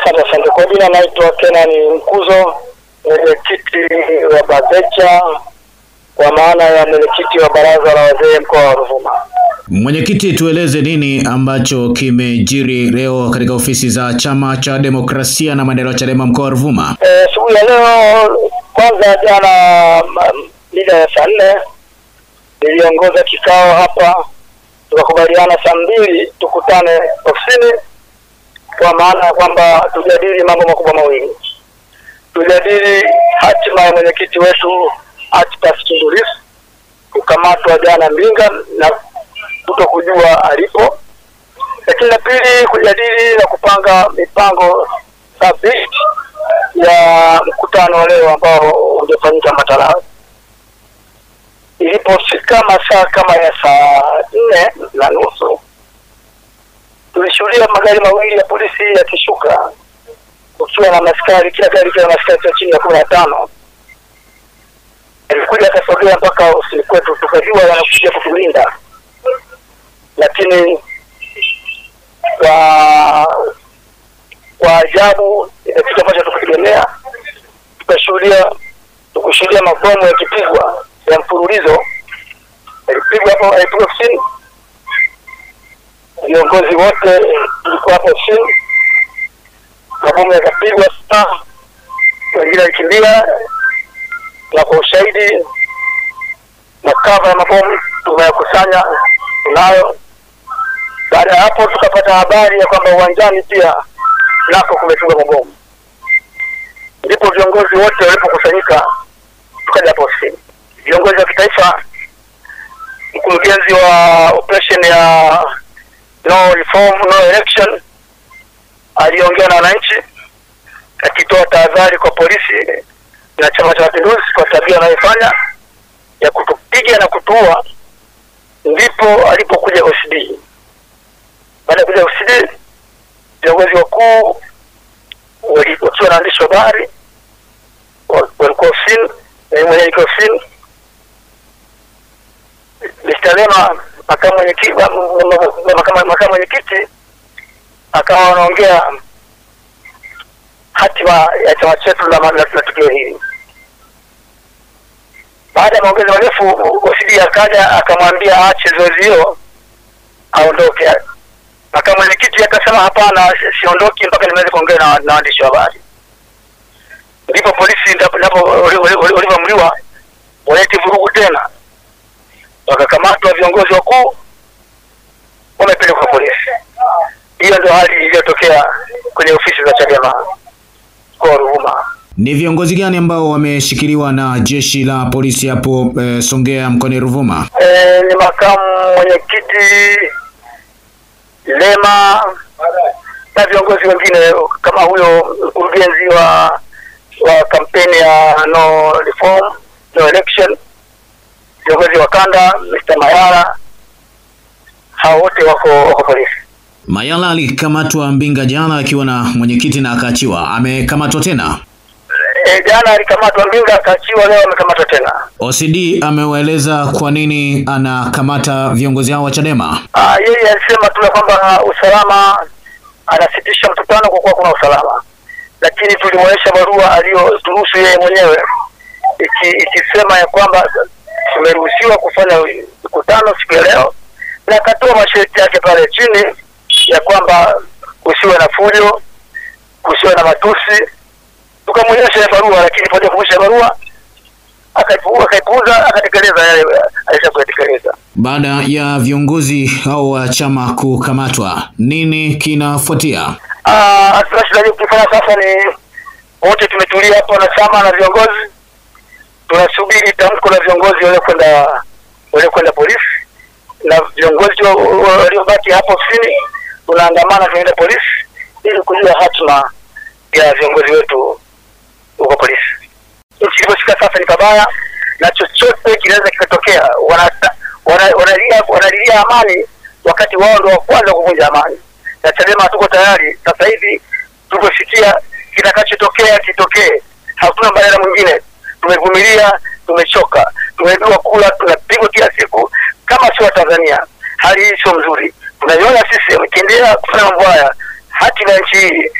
Asante. Kwa jina naitwa Kenani Mkuzo, mwenyekiti wa Bazecha, kwa maana ya mwenyekiti wa baraza la wazee mkoa wa Ruvuma. Mwenyekiti, tueleze nini ambacho kimejiri leo katika ofisi za Chama cha Demokrasia na Maendeleo Chadema mkoa wa Ruvuma? Siku ya leo, kwanza jana mida ya saa 4 niliongoza kikao hapa, tukakubaliana saa 2 tukutane ofisini, kwa maana ya kwamba tujadili mambo makubwa mawili. Tujadili hatima ya mwenyekiti wetu Antipas Tundu Lissu kukamatwa jana Mbinga na kutokujua alipo. Lakini la pili, kujadili na kupanga mipango thabiti ya mkutano leo ambao ungefanyika Matalawe. Ilipofika masaa kama ya saa 4:30, tulishuhudia magari mawili ya polisi yakishuka kukiwa na maskari, kila gari kila maskari chini ya 15. Alikuja akasogea mpaka ofisini kwetu, tukajua wanakuja kutulinda. Lakini kwa ajabu, kitu ambacho tukitegemea, tukushuhudia mabomu yakipigwa ya mfululizo. Alipigwa ofisini, viongozi wote tulikuwa hapo ofisini, mabomu yakapigwa sana, wengine walikimbia, na kwa ushahidi makava ya mabomu tumeyakusanya, tunayo. Baada ya hapo tukapata habari ya kwamba uwanjani pia nako kumepigwa mabomu. Ndipo viongozi wote walipokusanyika tukaja hapo ofisini. Viongozi wa kitaifa, mkurugenzi wa operation ya no reform no election aliongea na wananchi akitoa tahadhari kwa polisi na Chama cha Mapinduzi kwa tabia anayofanya ya kutupiga na kutuua. Ndipo alipokuja OCD. Baada ya kuja OCD, viongozi wakuu wakiwa na waandishi wa habari walikuwa ofisini, na mwenyewe ofisini. Mr. Lema, makamu mwenyekiti, akawa anaongea hatima ya chama chetu na tukio hili. Baada ya maongezi marefu, OCD akaja akamwambia aache zoezi hilo, aondoke. Makamu mwenyekiti akasema hapana, siondoki mpaka niweze kuongea na waandishi wa habari. Ndipo polisi walivyoamriwa walete vurugu tena, wakakamatwa viongozi wakuu, wamepelekwa polisi. Hiyo ndio hali iliyotokea kwenye ofisi za Chadema kwa Ruvuma. Ni viongozi gani ambao wameshikiliwa na jeshi la polisi hapo Songea mkoani Ruvuma? Ni makamu mwenyekiti Lema na viongozi wengine kama huyo mkurugenzi wa kampeni ya no reform no election, viongozi wa kanda Mr. Mayala, hao wote wako polisi. Mayala alikamatwa Mbinga jana akiwa na mwenyekiti na akaachiwa. Amekamatwa tena? Jana alikamatwa Mbinga, akaachiwa, leo amekamatwa tena. OCD amewaeleza kwa nini anakamata viongozi hao wa Chadema? Yeye alisema tu kwamba usalama, anasitisha mkutano kwa kuwa kuna usalama. Lakini tulimwonyesha barua aliyoturuhusu yeye mwenyewe ikisema ya kwamba tumeruhusiwa kufanya mkutano siku ya leo, na akatoa masharti yake pale chini ya kwamba kusiwe na fujo, kusiwe na matusi. Tukamwonyesha barua, lakini baada ya kumwonyesha barua akaipuuza, akatekeleza yale aliyotekeleza. Baada ya viongozi hao wa chama kukamatwa, nini kinafuatia? Tunachofanya sasa ni wote tumetulia hapo na chama na viongozi, tunasubiri tamko la viongozi waliokwenda polisi, na viongozi waliobaki hapo ofisini tunaandamana kwenda polisi ili kujua hatima ya viongozi wetu huko polisi. Nchi iliyofika sasa ni pabaya, na chochote kinaweza kikatokea. Wanalilia amani wakati wao ndio wa kwanza kuvunja amani. Na Chadema tuko tayari sasa hivi, tuliposikia kitakachotokea kitokee. Hakuna mbadala mwingine. Tumevumilia, tumechoka, tumeibiwa kula, tunapigwa kila siku. Kama sio Tanzania, hali hii sio nzuri. Tunaiona sisi wakiendelea kufanya mambo haya, hatima ya nchi hii